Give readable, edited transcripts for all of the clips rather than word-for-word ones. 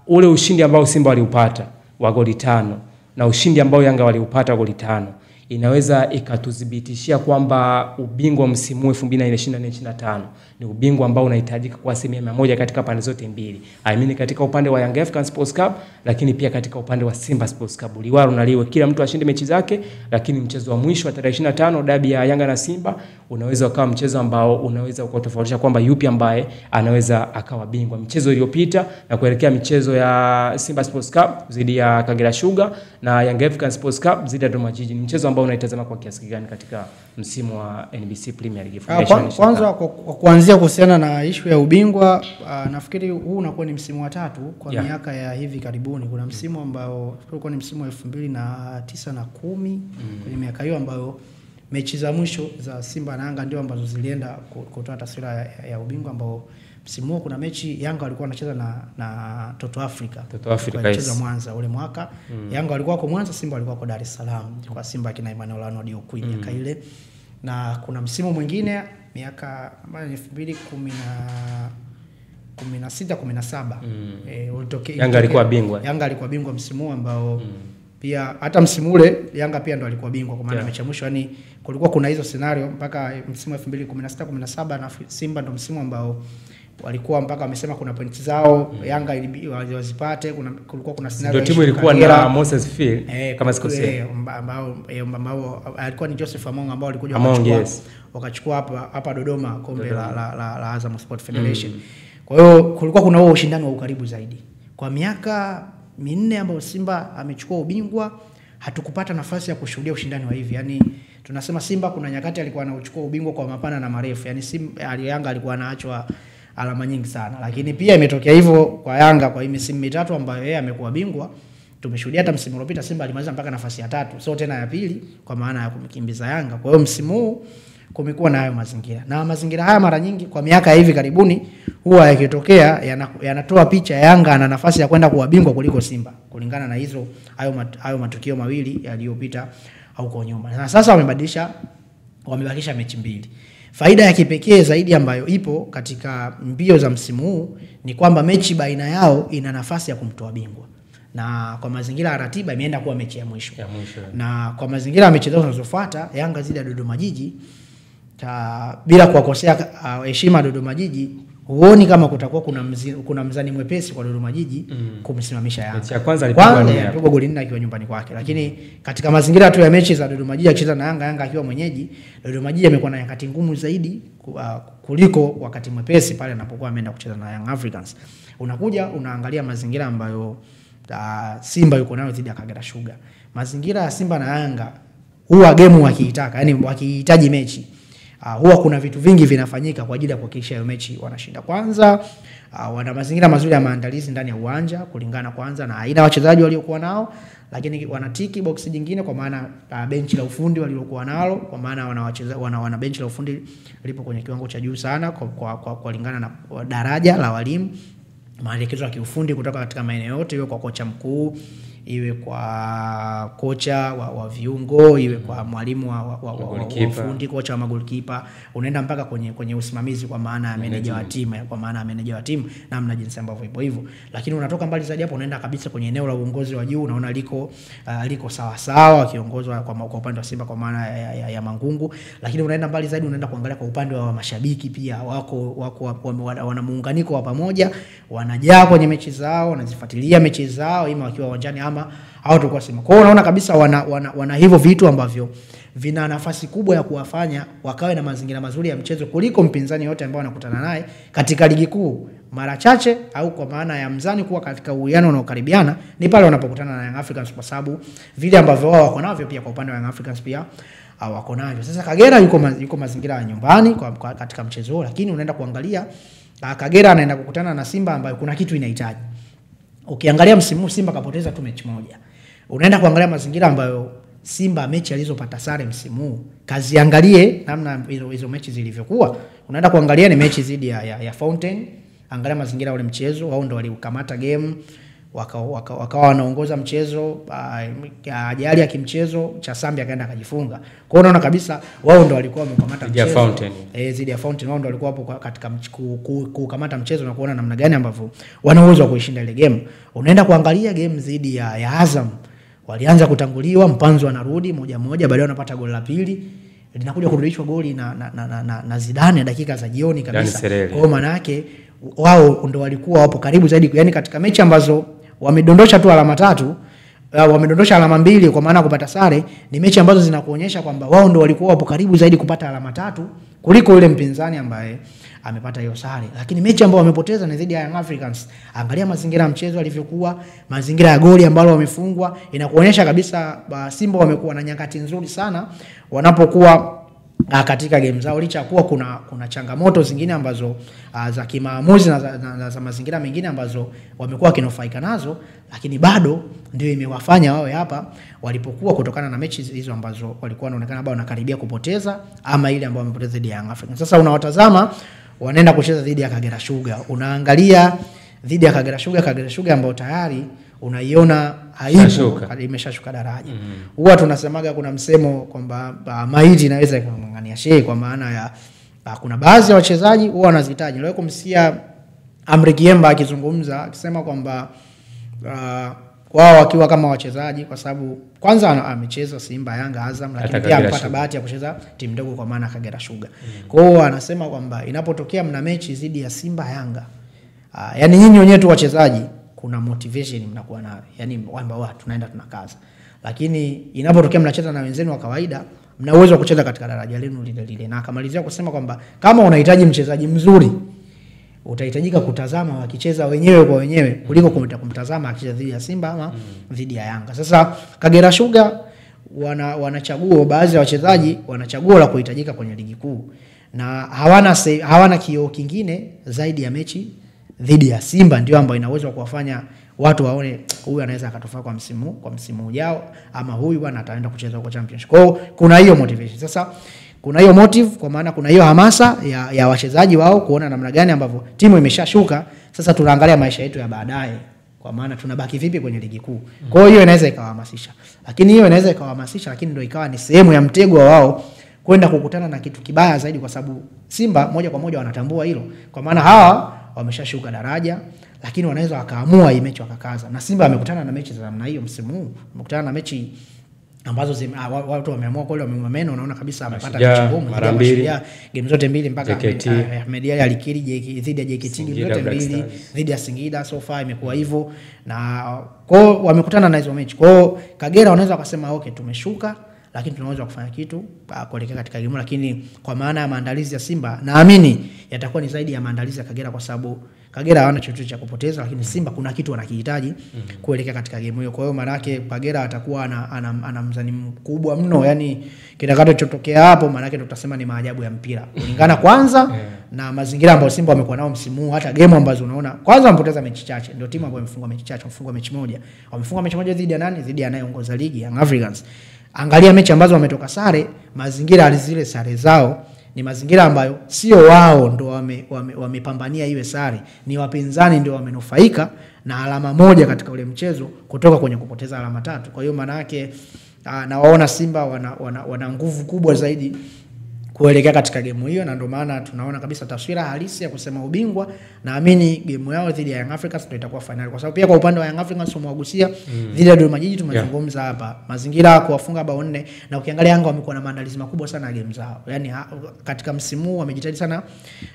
Ule ushindi ambao Simba waliupata wa goli 5 na ushindi ambao Yanga waliupata goli 5 inaweza ikatuthibitishia kwamba ubingwa msimu 2024-2025 ni ubingwa ambao unahitajika kwa 100% katika pande zote mbili. I mean katika upande wa Young Africans Sports Club, lakini pia katika upande wa Simba Sports Club. Liwalo na liwe kila mtu ashinde mechi zake, lakini mchezo wa mwisho wa tarehe 25 dabi ya Yanga na Simba unaweza ukawa mchezo ambao unaweza ukatofautisha kwamba yupi ambaye anaweza akawa bingwa. Michezo iliyopita na kuelekea michezo ya Simba Sports Club dhidi ya Kagera Sugar na Young Africans Sports Club dhidi ya Dodoma Jiji, ni mchezo ambao unaitazama kwa kiasi gani katika msimu wa NBC Premier League? Kwanza kuanzia kuhusiana na issue ya ubingwa, nafikiri huu unakuwa ni msimu wa 3 kwa miaka ya hivi karibuni. Kuna msimu ambao ulikuwa ni msimu wa 2009 na 10 kwenye miaka hiyo ambayo mechi za mwisho za Simba na Yanga ndio ambazo zilienda kutoa taswira ya ubingwa, ambao msimu huo kuna mechi Yanga walikuwa wanacheza na Toto Africa. Wanacheza Mwanza ule mwaka. Yanga walikuwa kwa Mwanza, Simba walikuwa kwa Dar es Salaam. Kwa Simba kina Emmanuel Arnold Okwi miaka ile. Na kuna msimu mwingine miaka 2016-17 ulitokea Yanga alikuwa bingwa. Yanga alikuwa bingwa msimu ambao pia hata msimu ule Yanga pia ndo alikuwa bingwa, kwa maana mechi ya mwisho. Yani kulikuwa kuna hizo scenario mpaka msimu 2016-17 na Simba ndo msimu ambao walikuwa mpaka wamesema kuna pointi zao Yanga wazipate. Kulikuwa kuna scenario ndio timu ilikuwa na Moses Phil kama sikosea, ambao alikuwa ni Joseph Among ambao walikuja wakachukua hapa Dodoma kombe la Azam Sport Federation. Kwa hiyo kulikuwa kuna huo ushindani wa ukaribu zaidi. Kwa miaka 4 ambao Simba amechukua ubingwa, hatukupata nafasi ya kushuhudia ushindani wa hivi. Yani tunasema Simba kuna nyakati alikuwa anachukua ubingwa kwa mapana na marefu. Yani Yanga alikuwa anaachwa alama nyingi sana. Lakini pia imetokea hivyo kwa Yanga kwa hii misimu mitatu ambayo yeye amekuwa bingwa. Tumeshuhudia hata msimu uliopita Simba alimaliza mpaka nafasi ya 3, sio tena ya pili, kwa maana ya kumkimbiza Yanga. Kwa hiyo msimu huu kumekuwa na hayo mazingira. Na mazingira haya mara nyingi kwa miaka hivi karibuni huwa yakitokea yanatoa picha Yanga na nafasi ya kwenda kuwa bingwa kuliko Simba, kulingana na hayo matukio mawili yaliyopita au kwa nyuma. Na sasa wamebakisha mechi 2. Faida ya kipekee zaidi ambayo ipo katika mbio za msimu huu ni kwamba mechi baina yao ina nafasi ya kumtoa bingwa. Na kwa mazingira ya ratiba imeenda kuwa mechi ya mwisho. Na kwa mazingira ya mechi zinazofuata Yanga zidi ya Dodoma Jiji, bila kuwakosea heshima Dodoma Jiji, huoni kama kutakuwa kuna mzani mwepesi kwa Dodoma Jiji kumsimamisha Yanga. Mechi ya kwanza alipigwa goli 4 akiwa nyumbani kwake. Lakini katika mazingira tu ya mechi za Dodoma Jiji akicheza na Yanga akiwa mwenyeji, Dodoma Jiji amekuwa na nyakati ngumu zaidi kuliko wakati mwepesi pale anapokuwa ameenda kucheza na Young Africans. Unakuja unaangalia mazingira ambayo Simba yuko nayo dhidi ya Kagera Sugar. Mazingira ya Simba na Yanga huwa game wakiitaka, yani wakihitaji mechi, huwa kuna vitu vingi vinafanyika kwa ajili ya kuhakikisha hiyo mechi wanashinda. Kwanza wana mazingira mazuri ya maandalizi ndani ya uwanja kulingana kwanza na aina wachezaji waliokuwa nao, lakini wanatiki box jingine kwa maana benchi la ufundi waliokuwa nalo, kwa maana wana benchi la ufundi lipo kwenye kiwango cha juu sana kwa kulingana na daraja la walimu, maelekezo ya kiufundi kutoka katika maeneo yote, iwe kwa kocha mkuu, iwe kwa kocha wa viungo, iwe kwa mwalimu wa ufundi, kocha wa magolikipa, unaenda mpaka kwenye usimamizi kwa maana ya meneja wa timu, namna jinsi ambavyo ipo hivyo. Lakini unatoka mbali zaidi hapo, unaenda kabisa kwenye eneo la uongozi wa juu, unaona liko sawa sawa kiongozwa kwa upande wa Simba kwa maana ya Mangungu. Lakini unaenda mbali zaidi, unaenda kuangalia kwa upande wa mashabiki pia, wana muunganiko wa pamoja, wanajaa kwenye mechi zao, wanazifuatilia mechi zao ima wakiwa uwanjani ama hawatakuwa Simba. Kwa hiyo unaona kabisa wana hivyo vitu ambavyo vina nafasi kubwa ya kuwafanya wakawe na mazingira mazuri ya mchezo kuliko mpinzani yote ambao wanakutana naye katika ligi kuu. Mara chache au kwa maana ya mzani kuwa katika uwiano unaokaribiana ni pale wanapokutana na Young Africans, kwa sababu vile ambavyo wao wako navyo pia kwa upande wa Young Africans pia wako navyo. Sasa Kagera yuko mazingira ya nyumbani katika mchezo, lakini unaenda kuangalia Kagera anaenda kukutana na Simba ambayo kuna kitu inahitaji. Ukiangalia msimu Simba kapoteza tu mechi moja. Unaenda kuangalia mazingira ambayo Simba mechi alizopata sare msimu, kaziangalie namna hizo mechi zilivyokuwa. Unaenda kuangalia ni mechi dhidi ya Fountain, angalia mazingira ule mchezo, wao ndio waliukamata game, wakawa wanaongoza mchezo, ajali ya kimchezo cha Sambi akaenda akajifunga. Kwa hiyo unaona kabisa wao ndo walikuwa wamekamata mchezo zidi ya Fountain, wao ndo walikuwa hapo katika kukamata mchezo na kuona namna gani ambavyo wana uwezo wa kuishinda ile game. Unaenda kuangalia game zidi ya Azam, walianza kutanguliwa, Mpanzu anarudi 1-1, baadaye wanapata goli la pili, linakuja kurudishwa goli na Zidane dakika za jioni kabisa. Kwa hiyo maana yake wao ndo walikuwa wapo karibu zaidi, yani katika mechi ambazo wamedondosha tu alama 3, wamedondosha alama 2 kwa maana kupata sare, ni mechi ambazo zinakuonyesha kwamba wao ndo walikuwa wapo karibu zaidi kupata alama 3 kuliko yule mpinzani ambaye amepata hiyo sare. Lakini mechi ambayo wamepoteza ni dhidi ya Young Africans. Angalia mazingira ya mchezo alivyokuwa, mazingira ya goli ambalo wamefungwa, inakuonyesha kabisa Simba wamekuwa na nyakati nzuri sana wanapokuwa katika game zao, licha kuwa kuna changamoto zingine ambazo za kimaamuzi na za mazingira mengine ambazo wamekuwa kinufaika nazo, lakini bado ndio imewafanya wawe hapa walipokuwa, kutokana na mechi hizo ambazo walikuwa wanaonekana bado wanakaribia kupoteza, ama ile ambayo wamepoteza dhidi ya Young Africans. Sasa unawatazama wanaenda kucheza dhidi ya Kagera Sugar. Unaangalia dhidi ya Kagera Sugar ambao tayari unaiona imeshashuka daraja. Huwa tunasemaga kuna msemo kwamba maiti inaweza kumng'ang'ania shehe, kwa maana ya kuna baadhi ya wachezaji huwa wanazihitaji. Leo kumsikia Amri Kiemba akizungumza akisema kwamba wao wakiwa kama wachezaji, kwa sababu kwanza amecheza Simba, Yanga, Azam, lakini pia amepata bahati ya kucheza timu ndogo kwa maana Kagera Sugar. Kwa hiyo anasema kwamba inapotokea mna mechi dhidi ya Simba, Yanga, yani nyinyi wenyewe tu wachezaji kuna motivation mnakuwa nayo, yani kwamba tunaenda tunakaza. Lakini inapotokea mnacheza na wenzenu wa kawaida, mna uwezo wa kucheza katika daraja lenu lile. Na akamalizia kusema kwamba kama unahitaji mchezaji mzuri, utahitajika kutazama wakicheza wenyewe kwa wenyewe kuliko kumtazama akicheza dhidi ya Simba ama dhidi ya Yanga. Sasa Kagera Sugar wanachagua, baadhi ya wachezaji wanachagua la kuhitajika kwenye ligi kuu, na hawana kioo kingine zaidi ya mechi dhidi ya Simba, ndio ambayo inaweza kuwafanya watu waone huyu anaweza akatofaa kwa msimu ujao, ama huyu bwana ataenda kucheza kwa championship. Kwa hiyo kuna hiyo motivation. Sasa kuna hiyo motive, kwa maana kuna hiyo hamasa ya wachezaji wao kuona namna gani ambavyo timu imeshashuka. Sasa tunaangalia maisha yetu ya baadaye, kwa maana tunabaki vipi kwenye ligi kuu. Kwa hiyo inaweza ikawahamasisha, lakini ndio ikawa ni sehemu ya mtego wao kwenda kukutana na kitu kibaya zaidi, kwa sababu Simba moja kwa moja wanatambua hilo, kwa maana hawa wameshashuka daraja, lakini wanaweza wakaamua hii mechi wakakaza. Na Simba amekutana na mechi za namna hiyo msimu huu, amekutana na mechi ambazo watu wameamua kule, wamemwamena, unaona kabisa amepata mechi ngumu mara mbili, game zote mbili, mpaka Ahmed Ally alikiri dhidi ya JKT, game zote mbili dhidi ya Singida, so far imekuwa hivyo. Na kwao wamekutana na hizo mechi. Kwao Kagera wanaweza wakasema okay, tumeshuka, lakini tunaweza kufanya kitu kuelekea katika game. Lakini kwa maana ya maandalizi ya Simba, naamini yatakuwa ni zaidi ya maandalizi ya Kagera, kwa sababu Kagera hawana chochote cha kupoteza, lakini Simba kuna kitu wanakihitaji kuelekea katika game hiyo. Kwa hiyo maana yake Kagera atakuwa ana mzani mkubwa mno, yani kitakachotokea hapo maana yake tutasema ni maajabu ya mpira kulingana kwanza na mazingira ambayo Simba wamekuwa nao msimu huu. Hata game ambazo unaona kwanza wamepoteza mechi chache, ndio timu ambayo imefungwa mechi chache, wamefungwa mechi moja. Wamefunga mechi moja dhidi ya nani? Dhidi ya anayeongoza ligi Young Africans. Angalia mechi ambazo wametoka sare, mazingira alizile sare zao ni mazingira ambayo sio wao ndo wamepambania iwe sare, ni wapinzani ndio wamenufaika na alama moja katika ule mchezo kutoka kwenye kupoteza alama 3. Kwa hiyo maana yake nawaona Simba wana nguvu kubwa zaidi kuelekea katika game hiyo, na ndio maana tunaona kabisa taswira halisi ya kusema ubingwa. Naamini game yao dhidi ya Young Africans ndio itakuwa finali, kwa sababu pia kwa upande wa Young Africans umewagusia dhidi ya Dodoma Jiji, tumezungumza hapa mazingira kuwafunga bao 4, na ukiangalia Yanga wamekuwa na maandalizi makubwa sana ya game zao, yani katika msimu huu wamejitahidi sana,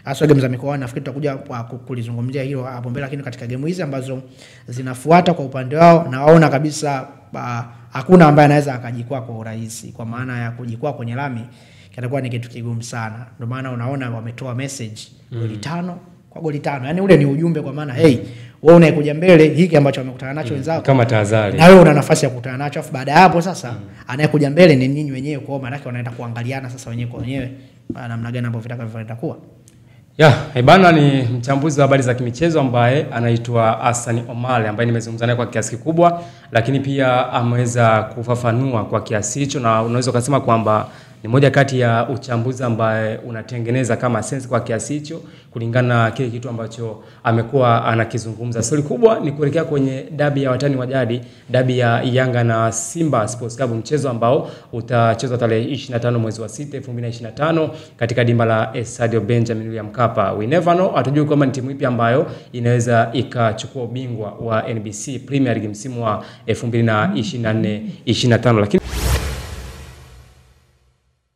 hasa game za mikoa. Nafikiri tutakuja kulizungumzia hilo hapo mbele, lakini katika game hizi ambazo zinafuata kwa upande wao, na waona kabisa hakuna ambaye anaweza akajikwaa kwa urahisi, kwa maana ya kujikwaa kwenye lami kitakuwa ni kitu kigumu sana. Ndio maana unaona wametoa message goli 5 kwa goli 5. Yaani ule ni ujumbe, kwa maana hey, wewe unaikuja mbele, hiki ambacho wamekutana nacho wenzao kama tahadhari, na wewe una nafasi ya kukutana nacho. Afu baada ya hapo sasa anayekuja mbele ni ninyi wenyewe, kwa maana yake wanaenda kuangaliana sasa wenyewe kwa wenyewe namna gani ambavyo vitakavyoenda kuwa. Bana ni mchambuzi wa habari za kimichezo ambaye anaitwa Hassan Omar, ambaye nimezungumza naye kwa kiasi kikubwa, lakini pia ameweza kufafanua kwa kiasi hicho, na unaweza kusema kwamba Ni moja kati ya uchambuzi ambaye unatengeneza kama sense kwa kiasi hicho kulingana na kile kitu ambacho amekuwa anakizungumza. Swali kubwa ni kuelekea kwenye dabi ya watani wa jadi, dabi ya Yanga na Simba Sports Club, mchezo ambao utachezwa tarehe 25 mwezi wa 6 2025 katika dimba la Estadio Benjamin William Mkapa. We never know, hatujui kama ni timu ipi ambayo inaweza ikachukua ubingwa wa NBC Premier League msimu wa 2024-25, lakini